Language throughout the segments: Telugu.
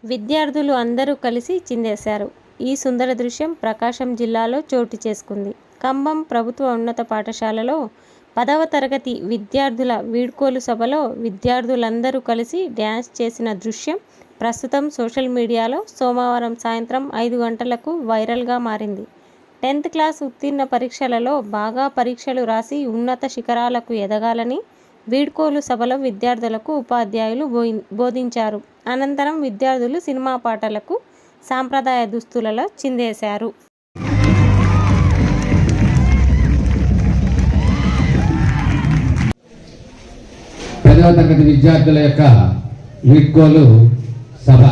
విద్యార్థులు అందరూ కలిసి చిందేశారు. ఈ సుందర దృశ్యం ప్రకాశం జిల్లాలో చోటు చేసుకుంది. కంభం ప్రభుత్వ ఉన్నత పాఠశాలలో 10వ తరగతి విద్యార్థుల వీడ్కోలు సభలో విద్యార్థులందరూ కలిసి డ్యాన్స్ చేసిన దృశ్యం ప్రస్తుతం సోషల్ మీడియాలో సోమవారం సాయంత్రం 5 గంటలకు వైరల్గా మారింది. 10th క్లాస్ ఉత్తీర్ణ పరీక్షలలో బాగా పరీక్షలు రాసి ఉన్నత శిఖరాలకు ఎదగాలని వీడ్కోలు సభలో విద్యార్థులకు ఉపాధ్యాయులు బోధించారు. అనంతరం విద్యార్థులు సినిమా పాటలకు సాంప్రదాయ దుస్తులలో చిందేశారు. పదవ తరగతి విద్యార్థుల యొక్క వీడ్కోలు సభ.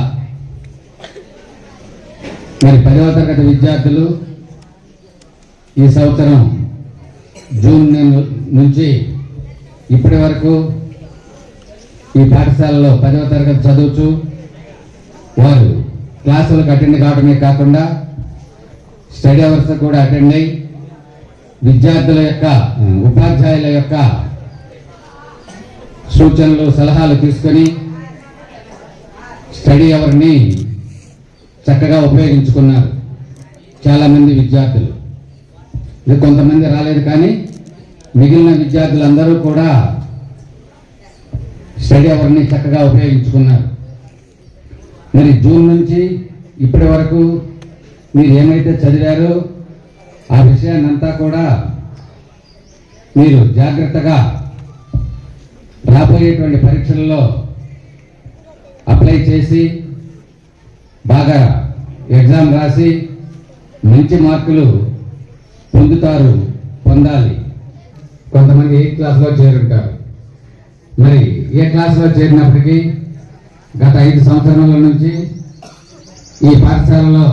మరి 10వ తరగతి విద్యార్థులు ఈ సంవత్సరం జూన్ నుంచి ఇప్పటి వరకు ఈ పాఠశాలలో 10వ తరగతి చదువుతూ వారు క్లాసులకు అటెండ్ కావడమే కాకుండా స్టడీ అవర్స్ కూడా అటెండ్ అయ్యి విద్యార్థుల యొక్క ఉపాధ్యాయుల యొక్క సూచనలు సలహాలు తీసుకొని స్టడీ అవర్ని చక్కగా ఉపయోగించుకున్నారు చాలామంది విద్యార్థులు. కొంతమంది రాలేదు, కానీ మిగిలిన విద్యార్థులందరూ కూడా స్టడీ అవర్ని చక్కగా ఉపయోగించుకున్నారు. మరి జూన్ నుంచి ఇప్పటి వరకు మీరు ఏమైతే చదివారో ఆ విషయాన్ని అంతా కూడా మీరు జాగ్రత్తగా రాబోయేటువంటి పరీక్షల్లో అప్లై చేసి బాగా ఎగ్జామ్ రాసి మంచి మార్కులు పొందాలి. కొంతమంది 8th క్లాస్లో చేరుంటారు. మరి ఏ క్లాస్లో చేరినప్పటికీ గత 5 సంవత్సరాల నుంచి ఈ పాఠశాలలో